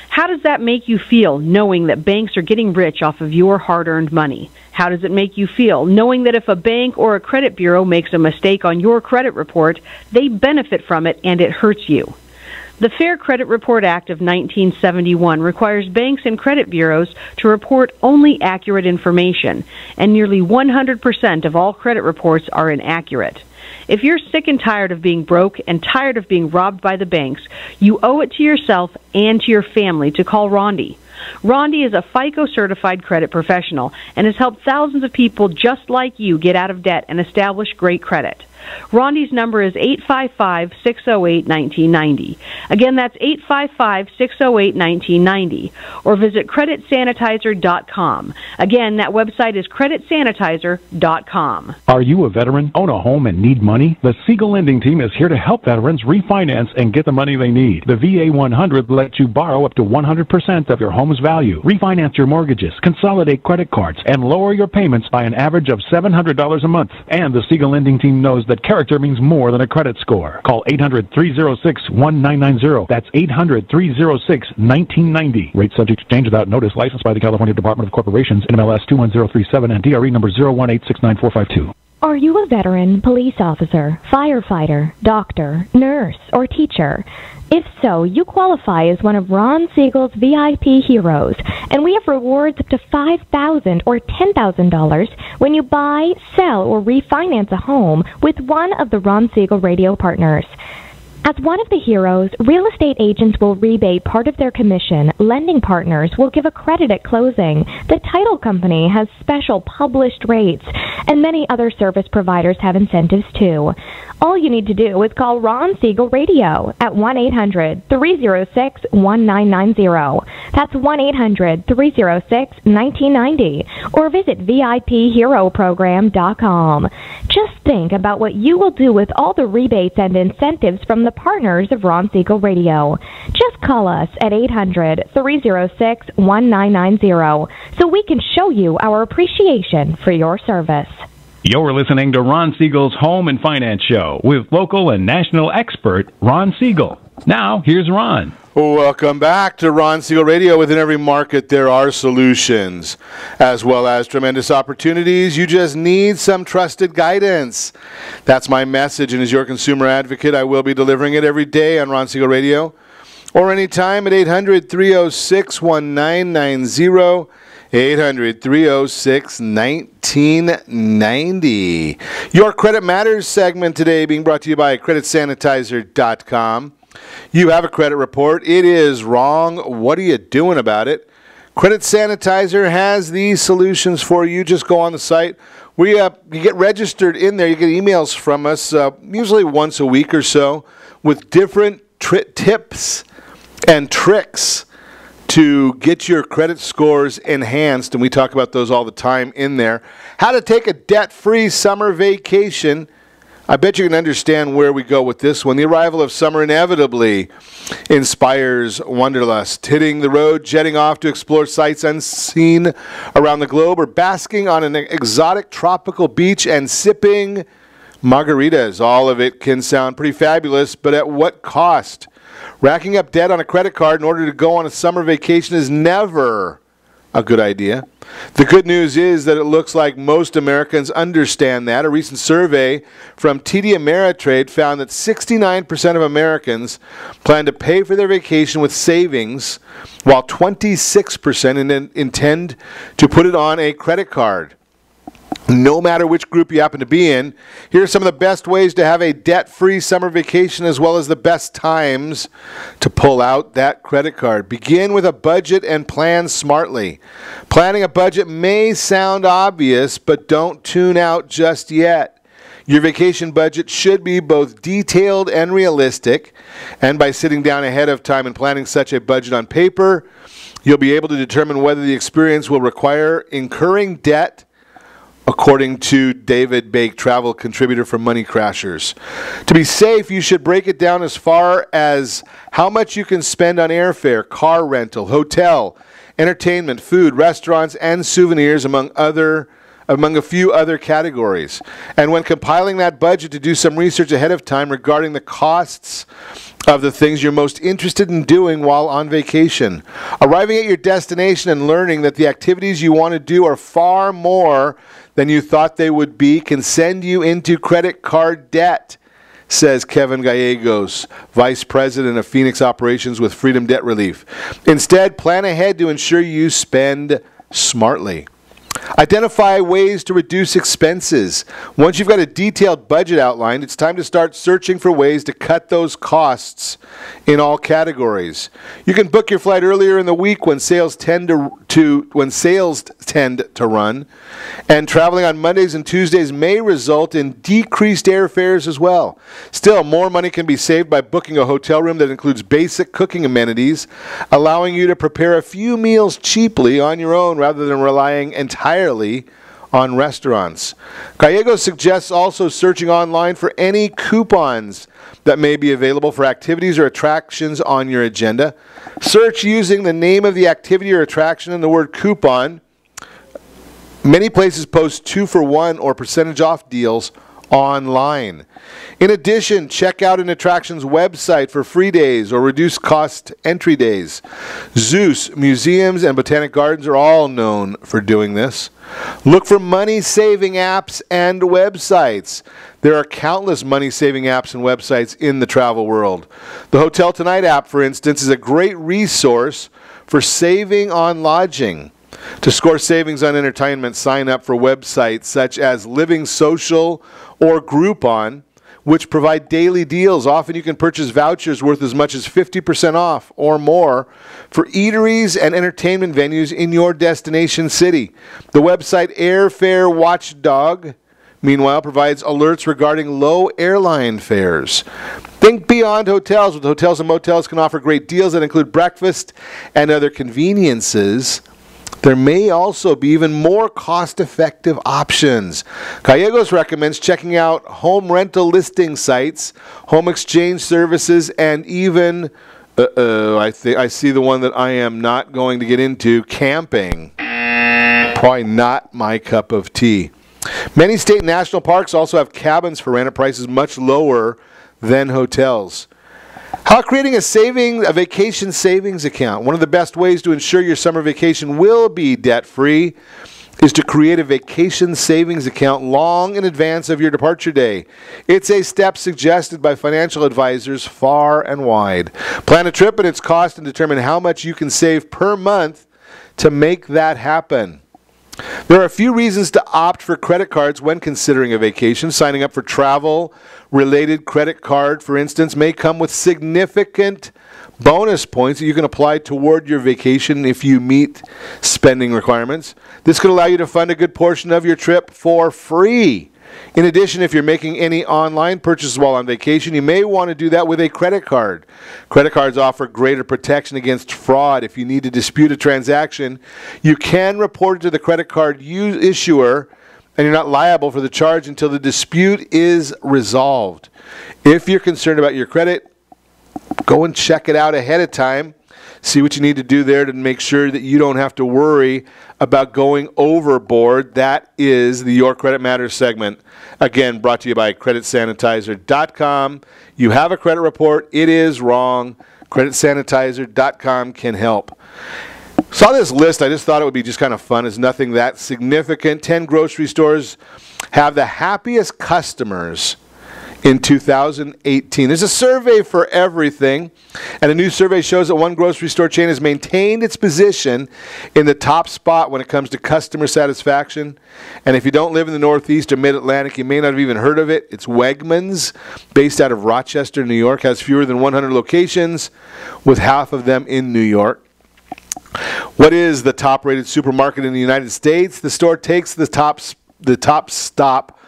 How does that make you feel, knowing that banks are getting rich off of your hard-earned money? How does it make you feel, knowing that if a bank or a credit bureau makes a mistake on your credit report, they benefit from it and it hurts you? The Fair Credit Report Act of 1971 requires banks and credit bureaus to report only accurate information, and nearly 100% of all credit reports are inaccurate. If you're sick and tired of being broke and tired of being robbed by the banks, you owe it to yourself and to your family to call Rondi. Rondi is a FICO-certified credit professional and has helped thousands of people just like you get out of debt and establish great credit. Rondi's number is 855-608-1990. Again, that's 855-608-1990. Or visit creditsanitizer.com. Again, that website is creditsanitizer.com. Are you a veteran, own a home, and need money? The Siegel Lending Team is here to help veterans refinance and get the money they need. The VA 100 lets you borrow up to 100% of your home's value, refinance your mortgages, consolidate credit cards, and lower your payments by an average of $700 a month. And the Siegel Lending Team knows that character means more than a credit score. Call 800-306-1990. That's 800-306-1990. Rate subject to change without notice. Licensed by the California Department of Corporations, NMLS 21037 and DRE number 018694452. Are you a veteran, police officer, firefighter, doctor, nurse, or teacher? If so, you qualify as one of Ron Siegel's VIP heroes, and we have rewards up to $5,000 or $10,000 when you buy, sell, or refinance a home with one of the Ron Siegel radio partners. As one of the heroes, real estate agents will rebate part of their commission. Lending partners will give a credit at closing. The title company has special published rates, and many other service providers have incentives too. All you need to do is call Ron Siegel Radio at 1-800-306-1990. That's 1-800-306-1990. Or visit VIPHeroProgram.com. Just think about what you will do with all the rebates and incentives from the partners of Ron Siegel Radio. Just call us at 800-306-1990 so we can show you our appreciation for your service. You're listening to Ron Siegel's Home and Finance Show with local and national expert Ron Siegel. Now, here's Ron. Welcome back to Ron Siegel Radio. Within every market, there are solutions, as well as tremendous opportunities. You just need some trusted guidance. That's my message, and as your consumer advocate, I will be delivering it every day on Ron Siegel Radio, or anytime at 800-306-1990. 800-306-1990. Your Credit Matters segment today being brought to you by CreditSanitizer.com. You have a credit report. It is wrong. What are you doing about it? Credit Sanitizer has these solutions for you. Just go on the site. You get registered in there. You get emails from us usually once a week or so with different tips and tricks to get your credit scores enhanced, and we talk about those all the time in there. How to take a debt-free summer vacation. I bet you can understand where we go with this one. The arrival of summer inevitably inspires wanderlust, hitting the road, jetting off to explore sights unseen around the globe, or basking on an exotic tropical beach and sipping margaritas. All of it can sound pretty fabulous, but at what cost? Racking up debt on a credit card in order to go on a summer vacation is never a good idea. The good news is that it looks like most Americans understand that. A recent survey from TD Ameritrade found that 69% of Americans plan to pay for their vacation with savings, while 26% intend to put it on a credit card. No matter which group you happen to be in, here are some of the best ways to have a debt-free summer vacation, as well as the best times to pull out that credit card. Begin with a budget and plan smartly. Planning a budget may sound obvious, but don't tune out just yet. Your vacation budget should be both detailed and realistic, and by sitting down ahead of time and planning such a budget on paper, you'll be able to determine whether the experience will require incurring debt, according to David Bake, travel contributor for Money Crashers. To be safe, you should break it down as far as how much you can spend on airfare, car rental, hotel, entertainment, food, restaurants, and souvenirs, among a few other categories. And when compiling that budget, to do some research ahead of time regarding the costs of the things you're most interested in doing while on vacation. Arriving at your destination and learning that the activities you want to do are far more than you thought they would be can send you into credit card debt, says Kevin Gallegos, Vice President of Phoenix Operations with Freedom Debt Relief. Instead, plan ahead to ensure you spend smartly. Identify ways to reduce expenses. Once you've got a detailed budget outlined, it's time to start searching for ways to cut those costs in all categories. You can book your flight earlier in the week when sales tend to run, and traveling on Mondays and Tuesdays may result in decreased airfares as well. Still, more money can be saved by booking a hotel room that includes basic cooking amenities, allowing you to prepare a few meals cheaply on your own rather than relying entirely on restaurants. Gallegos suggests also searching online for any coupons that may be available for activities or attractions on your agenda. Search using the name of the activity or attraction and the word coupon. Many places post 2-for-1 or percentage off deals online. In addition, check out an attraction's website for free days or reduced cost entry days. Zoos, museums, and botanic gardens are all known for doing this. Look for money-saving apps and websites. There are countless money-saving apps and websites in the travel world. The Hotel Tonight app, for instance, is a great resource for saving on lodging. To score savings on entertainment, sign up for websites such as Living Social or Groupon, which provide daily deals. Often you can purchase vouchers worth as much as 50% off or more for eateries and entertainment venues in your destination city. The website Airfare Watchdog, meanwhile, provides alerts regarding low airline fares. Think beyond hotels. With hotels and motels can offer great deals that include breakfast and other conveniences. There may also be even more cost-effective options. Gallegos recommends checking out home rental listing sites, home exchange services, and even, I see the one that I am not going to get into, camping. Probably not my cup of tea. Many state and national parks also have cabins for rent at prices much lower than hotels. How creating a vacation savings account. One of the best ways to ensure your summer vacation will be debt-free is to create a vacation savings account long in advance of your departure day. It's a step suggested by financial advisors far and wide. Plan a trip and its cost and determine how much you can save per month to make that happen. There are a few reasons to opt for credit cards when considering a vacation. Signing up for travel-related credit card, for instance, may come with significant bonus points that you can apply toward your vacation if you meet spending requirements. This could allow you to fund a good portion of your trip for free. In addition, if you're making any online purchases while on vacation, you may want to do that with a credit card. Credit cards offer greater protection against fraud. If you need to dispute a transaction, you can report it to the credit card issuer, and you're not liable for the charge until the dispute is resolved. If you're concerned about your credit, go and check it out ahead of time. See what you need to do there to make sure that you don't have to worry about going overboard. That is the Your Credit Matters segment. Again, brought to you by CreditSanitizer.com. You have a credit report. It is wrong. CreditSanitizer.com can help. Saw this list. I just thought it would be just kind of fun. It's nothing that significant. 10 grocery stores have the happiest customers in 2018. There's a survey for everything, and a new survey shows that one grocery store chain has maintained its position in the top spot when it comes to customer satisfaction. And if you don't live in the Northeast or Mid-Atlantic, you may not have even heard of it. It's Wegmans, based out of Rochester, New York, has fewer than 100 locations, with half of them in New York. What is the top-rated supermarket in the United States? The store takes the top stop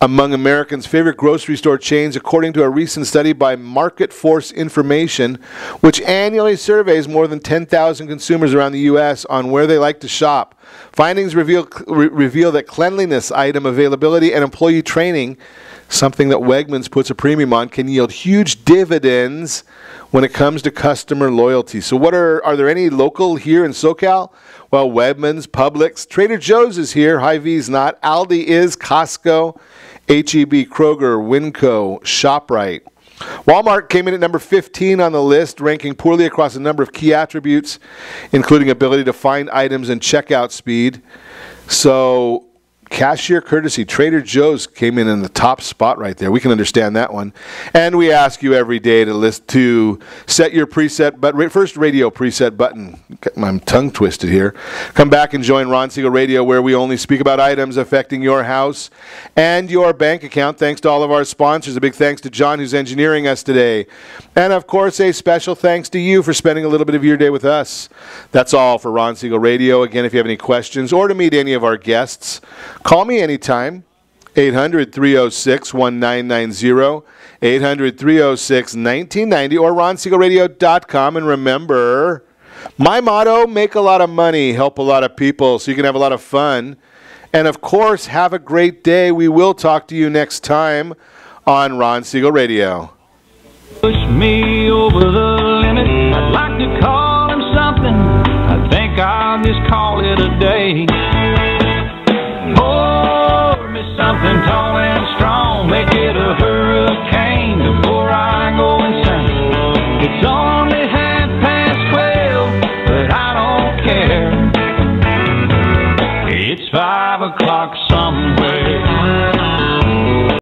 among Americans' favorite grocery store chains, according to a recent study by Market Force Information, which annually surveys more than 10,000 consumers around the U.S. on where they like to shop. Findings reveal that cleanliness, item availability, and employee training, something that Wegmans puts a premium on, can yield huge dividends when it comes to customer loyalty. So are there any local here in SoCal? Well, Wegmans, Publix, Trader Joe's is here. Hy-Vee's not. Aldi is. Costco, H-E-B, Kroger, Winco, ShopRite. Walmart came in at number 15 on the list, ranking poorly across a number of key attributes, including ability to find items and checkout speed. So cashier courtesy, Trader Joe's came in the top spot right there. We can understand that one. And we ask you every day to set your preset, but first radio preset button. Got my tongue twisted here. Come back and join Ron Siegel Radio, where we only speak about items affecting your house and your bank account. Thanks to all of our sponsors. A big thanks to John, who's engineering us today. And of course, a special thanks to you for spending a little bit of your day with us. That's all for Ron Siegel Radio. Again, if you have any questions or to meet any of our guests, call me anytime, 800-306-1990, 800-306-1990, or ronsiegelradio.com. And remember, my motto, make a lot of money, help a lot of people, so you can have a lot of fun. And, of course, have a great day. We will talk to you next time on Ron Siegel Radio. Push me over the limit. I'd like to call him something. I think I'll just call it a day. Something tall and strong, make it a hurricane before I go insane. It's only 12:30, but I don't care. It's 5 o'clock somewhere.